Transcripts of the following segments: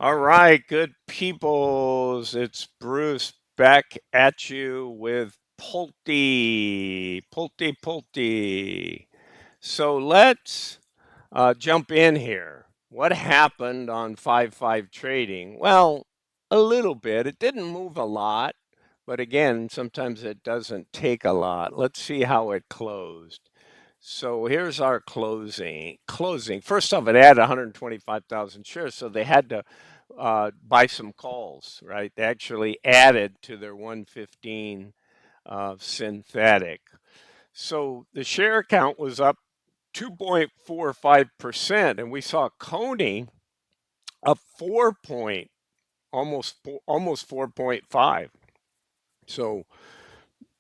All right, good peoples. It's Bruce back at you with Pulte. So let's jump in here. What happened on 5-5 trading? Well, a little bit. It didn't move a lot, but again, sometimes it doesn't take a lot. Let's see how it closed. So here's our closing. First off, it had 125,000 shares, so they had to buy some calls, right? They actually added to their 115 synthetic. So the share count was up 2.45%, and we saw Coney up 4 point, almost 4.5. So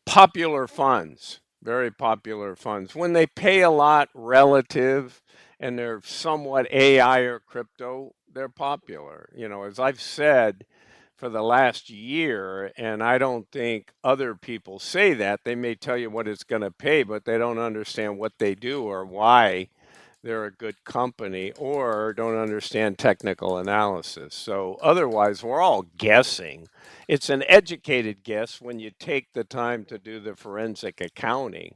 popular funds, very popular funds. When they pay a lot relative and they're somewhat AI or crypto, they're popular. You know, as I've said for the last year, and I don't think other people say that. They may tell you what it's going to pay, but they don't understand what they do or why they're a good company or don't understand technical analysis. So otherwise, we're all guessing. It's an educated guess when you take the time to do the forensic accounting.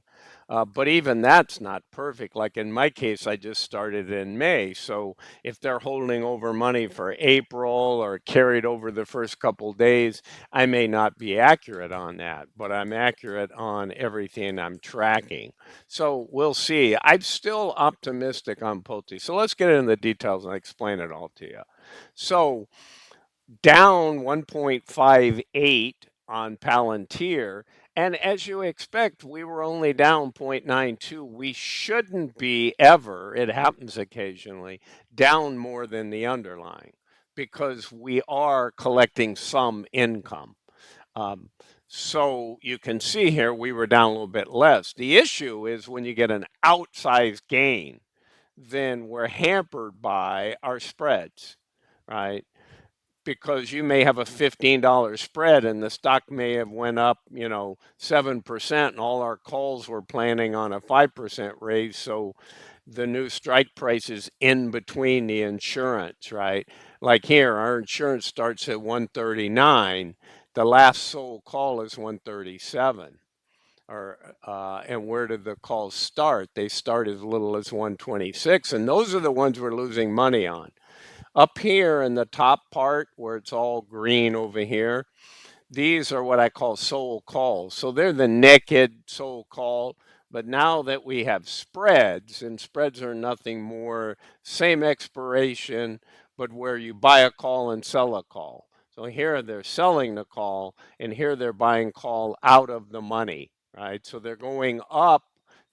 But even that's not perfect. Like in my case, I just started in May. So if they're holding over money for April or carried over the first couple days, I may not be accurate on that, but I'm accurate on everything I'm tracking. So we'll see. I'm still optimistic on Pulte. So let's get into the details and explain it all to you. So down 1.58 on Palantir. And as you expect, we were only down 0.92. We shouldn't be ever, it happens occasionally, down more than the underlying because we are collecting some income. Um, so you can see here we were down a little bit less. The issue is when you get an outsized gain, then we're hampered by our spreads, right? Because you may have a $15 spread and the stock may have went up, 7%, and all our calls were planning on a 5% raise. So the new strike price is in between the insurance, right? Like here, our insurance starts at 139. The last sold call is 137. And where did the calls start? They start as little as 126, and those are the ones we're losing money on. Up here in the top part where it's all green over here, these are what I call sold calls. So they're the naked sold call. But now that we have spreads, and spreads are nothing more, same expiration, but where you buy a call and sell a call. So here they're selling the call, and here they're buying call out of the money, right? So they're going up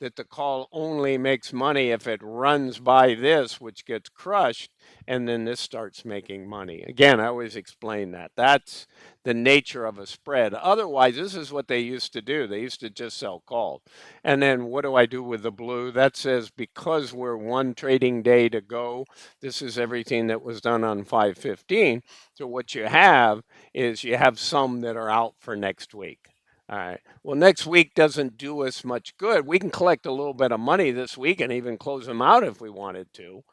that the call only makes money if it runs by this, which gets crushed, and then this starts making money. Again, I always explain that. That's the nature of a spread. Otherwise, this is what they used to do. They used to just sell calls. And then what do I do with the blue? That says because we're one trading day to go, this is everything that was done on 515. So what you have is you have some that are out for next week. All right. Well, next week doesn't do us much good. We can collect a little bit of money this week and even close them out if we wanted to.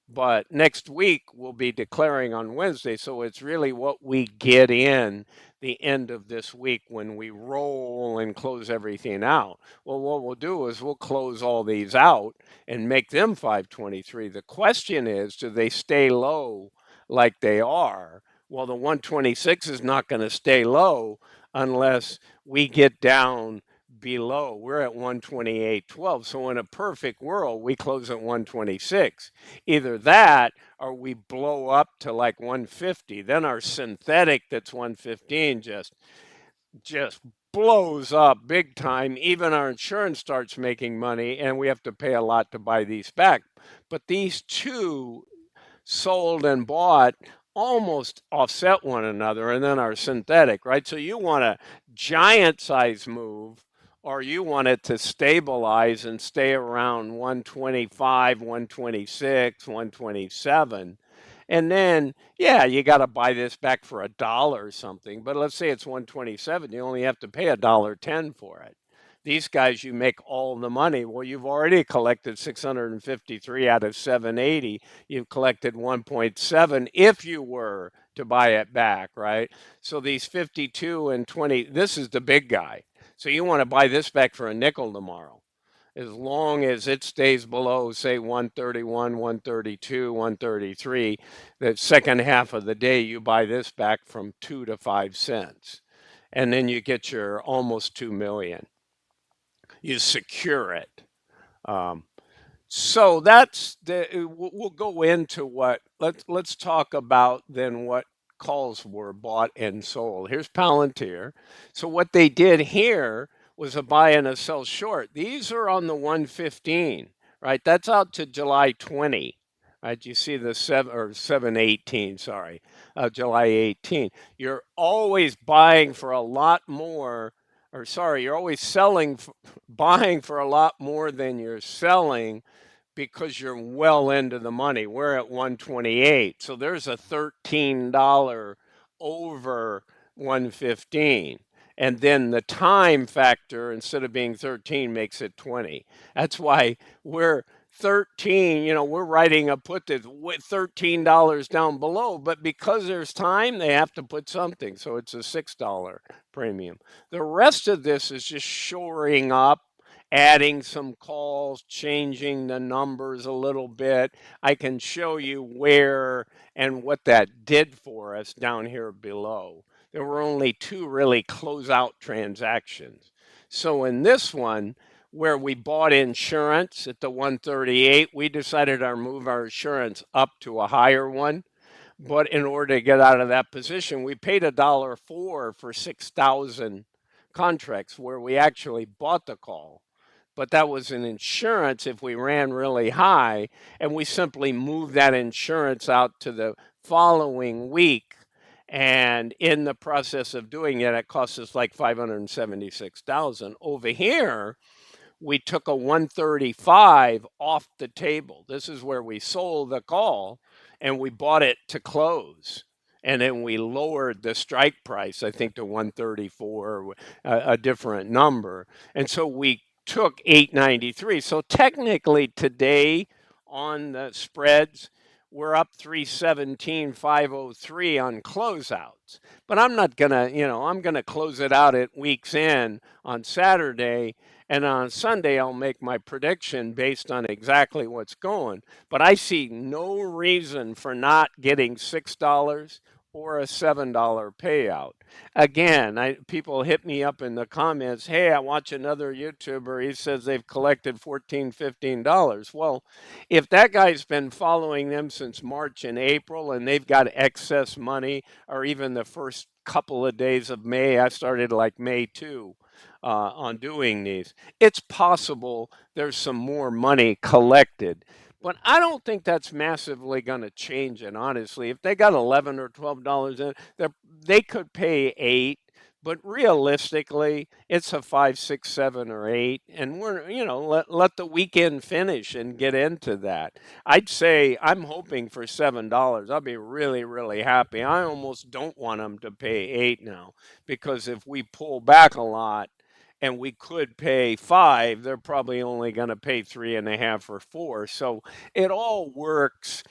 But next week we'll be declaring on Wednesday. So it's really what we get in the end of this week when we roll and close everything out. Well, what we'll do is we'll close all these out and make them 523. The question is, do they stay low like they are? Well, the 126 is not going to stay low unless we get down below. We're at 128.12. So in a perfect world, we close at 126. Either that or we blow up to like 150. Then our synthetic that's 115 just blows up big time. Even our insurance starts making money and we have to pay a lot to buy these back. But these two sold and bought almost offset one another, and then our synthetic, right? So you want a giant size move or you want it to stabilize and stay around 125, 126, 127. And then, yeah, you got to buy this back for $1 or something. But let's say it's 127, you only have to pay $1.10 for it. These guys, you make all the money. Well, you've already collected 653 out of 780. You've collected 1.7 if you were to buy it back, right? So these 52 and 20, this is the big guy. So you want to buy this back for a nickel tomorrow. As long as it stays below, say, 131, 132, 133, the second half of the day, you buy this back from 2 to 5 cents. And then you get your almost 2 million. You secure it. Um, so that's the. We'll go into what. Let's talk about then what calls were bought and sold. Here's Palantir. So what they did here was a buy and a sell short. These are on the 115, right? That's out to July 20. Right, you see the 718, sorry, July 18. You're always buying for a lot more, or sorry, you're always buying for a lot more than you're selling because you're well into the money. We're at 128. So there's a $13 over 115. And then the time factor, instead of being 13, makes it 20. That's why we're 13, we're writing a put that's $13 down below, but because there's time, they have to put something. So it's a $6 premium. The rest of this is just shoring up, adding some calls, changing the numbers a little bit. I can show you where and what that did for us down here below. There were only two really closeout transactions. So in this one, where we bought insurance at the 138, we decided to move our insurance up to a higher one. But in order to get out of that position, we paid $1.04 for 6,000 contracts where we actually bought the call, but that was an insurance if we ran really high, and we simply moved that insurance out to the following week. And in the process of doing it, it cost us like 576,000. Over here, we took a 135 off the table. This is where we sold the call and we bought it to close. And then we lowered the strike price, I think, to 134, a different number. And so we took 893. So technically today on the spreads, we're up 317, 503 on closeouts. But I'm not going to, I'm going to close it out at week's end on Saturday, and on Sunday, I'll make my prediction based on exactly what's going. But I see no reason for not getting $6 or a $7 payout. Again, people hit me up in the comments, hey, I watch another YouTuber, he says they've collected $14, $15. Well, if that guy's been following them since March and April and they've got excess money, or even the first couple of days of May, I started like May 2 on doing these. It's possible there's some more money collected, but I don't think that's massively going to change it. Honestly, if they got $11 or $12 in, they could pay 8. But realistically, it's a 5, 6, 7, or 8, and let the weekend finish and get into that. I'd say I'm hoping for $7. I'll be really, really happy. I almost don't want them to pay 8 now, because if we pull back a lot, and we could pay 5, they're probably only going to pay 3.5 or 4. So it all works.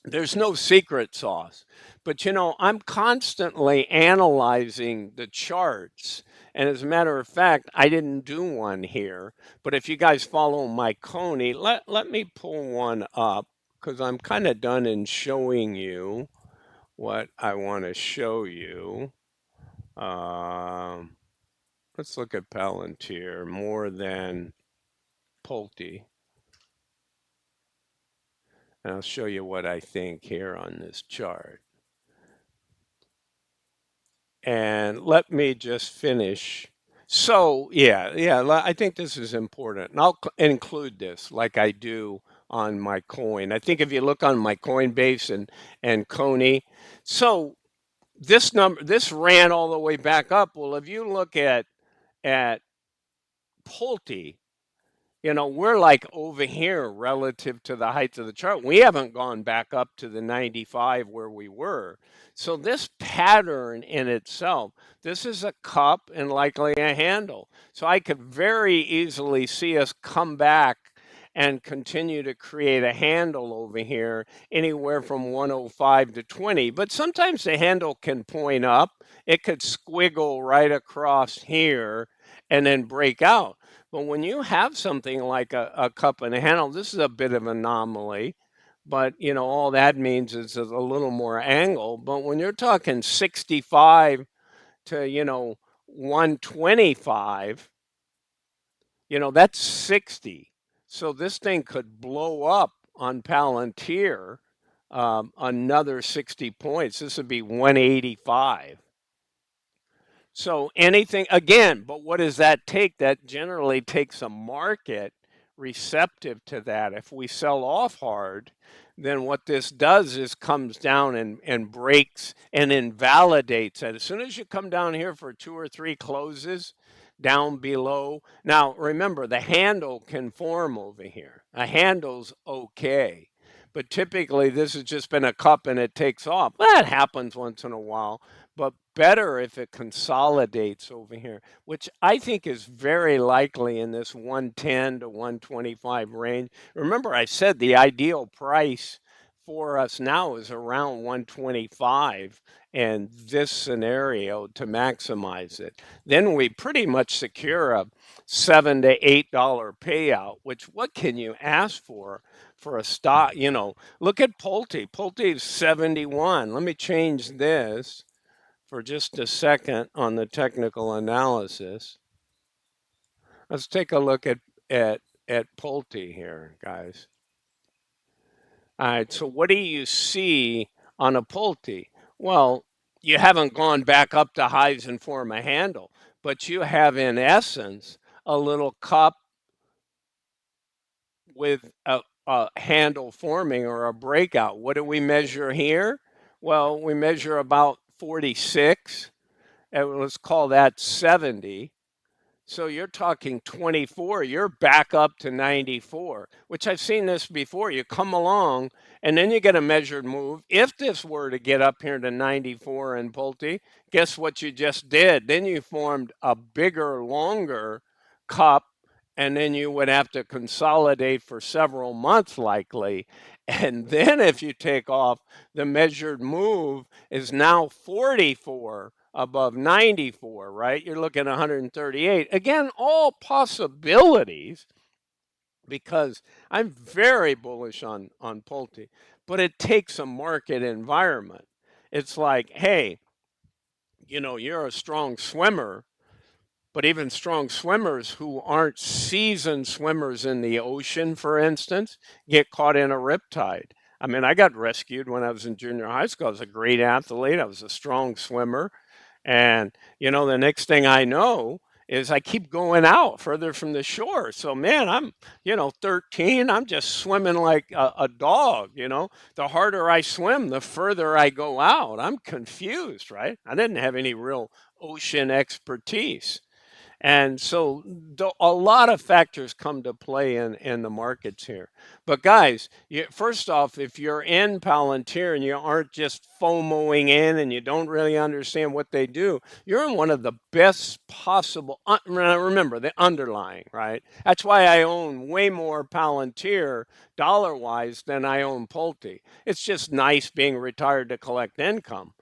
There's no secret sauce. But I'm constantly analyzing the charts. And as a matter of fact, I didn't do one here. But if you guys follow my Coney, let me pull one up, because I'm kind of done in showing you what I want to show you. Let's look at Palantir more than Pulte. And I'll show you what I think here on this chart. And let me just finish. So, yeah, I think this is important. And I'll include this like I do on my coin. I think if you look on my Coinbase and Coney, so this ran all the way back up. Well, if you look at Pulte, we're like over here relative to the heights of the chart. We haven't gone back up to the 95 where we were. So this pattern in itself, this is a cup and likely a handle. So I could very easily see us come back and continue to create a handle over here anywhere from 105 to 20. But sometimes the handle can point up. It could squiggle right across here and then break out. But when you have something like a cup and a handle, this is a bit of an anomaly. But all that means is a little more angle. But when you're talking 65 to 125, that's 60. So this thing could blow up on Palantir another 60 points. This would be 185. So anything again, but what does that take? That generally takes a market receptive to that. If we sell off hard, then what this does is comes down and breaks and invalidates it. As soon as you come down here for 2 or 3 closes down below. Now remember, the handle can form over here. A handle's okay. But typically this has just been a cup and it takes off. That happens once in a while, but better if it consolidates over here, which I think is very likely in this 110 to 125 range. Remember, I said the ideal price for us now is around 125 and this scenario to maximize it. Then we pretty much secure a $7 to $8 payout, which what can you ask for a stock? Look at Pulte. Pulte's 71. Let me change this for just a second on the technical analysis. Let's take a look at Pulte here, guys. All right, so what do you see on a Pulte? Well, you haven't gone back up to highs and form a handle, but you have in essence a little cup with a handle forming or a breakout. What do we measure here? Well, we measure about 46. And let's call that 70. So you're talking 24, you're back up to 94, which I've seen this before. You come along and then you get a measured move. If this were to get up here to 94 in Pulte, guess what you just did? Then you formed a bigger, longer cup, and then you would have to consolidate for several months likely. And then if you take off, the measured move is now 44 above 94, right? You're looking at 138. Again, all possibilities because I'm very bullish on Pulte, but it takes a market environment. It's like, hey, you're a strong swimmer, but even strong swimmers who aren't seasoned swimmers in the ocean, for instance, get caught in a riptide. I mean, I got rescued when I was in junior high school. I was a great athlete. I was a strong swimmer. And, the next thing I know is I keep going out further from the shore. So, man, I'm, 13. I'm just swimming like a dog. The harder I swim, the further I go out. I'm confused, right? I didn't have any real ocean expertise. And so a lot of factors come to play in the markets here. But guys, first off, if you're in Palantir and you aren't just FOMOing in and you don't really understand what they do, you're in one of the best possible, remember the underlying, right? That's why I own way more Palantir dollar-wise than I own Pulte. It's just nice being retired to collect income,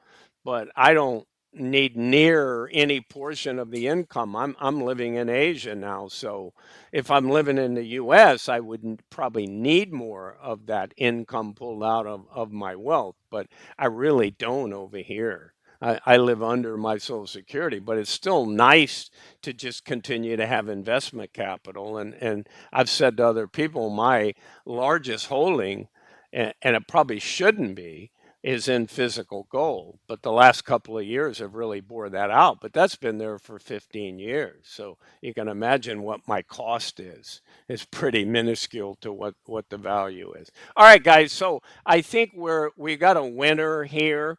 but I don't need near any portion of the income. I'm living in Asia now, so if I'm living in the US, I would probably need more of that income pulled out of my wealth, but I really don't over here. I live under my Social Security, but it's still nice to just continue to have investment capital. And I've said to other people, my largest holding, and it probably shouldn't be, is in physical gold. But the last couple of years have really bore that out. But that's been there for 15 years. So you can imagine what my cost is. It's pretty minuscule to what the value is. All right, guys. So I think we got a winner here.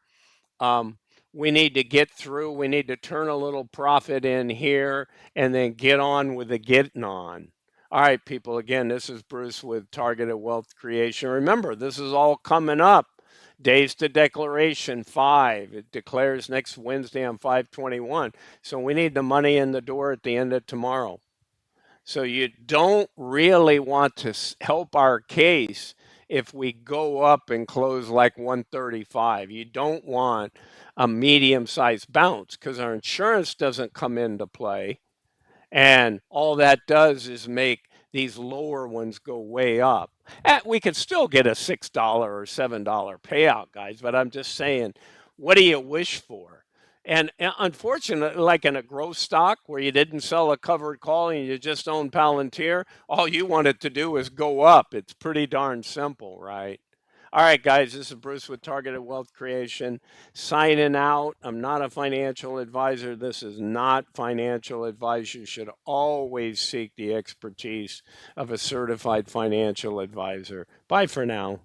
Um, we need to get through. We need to turn a little profit in here and then get on with the getting on. All right, people, again, this is Bruce with Targeted Wealth Creation. Remember, this is all coming up. Days to declaration 5. It declares next Wednesday on 5/21. So we need the money in the door at the end of tomorrow. So you don't really want to help our case if we go up and close like 135. You don't want a medium-sized bounce because our insurance doesn't come into play. And all that does is make these lower ones go way up. And we could still get a $6 or $7 payout, guys, but I'm just saying, what do you wish for? And unfortunately, like in a growth stock where you didn't sell a covered call and you just own Palantir, all you wanted to do is go up. It's pretty darn simple, right? All right, guys, this is Bruce with Targeted Wealth Creation signing out. I'm not a financial advisor. This is not financial advice. You should always seek the expertise of a certified financial advisor. Bye for now.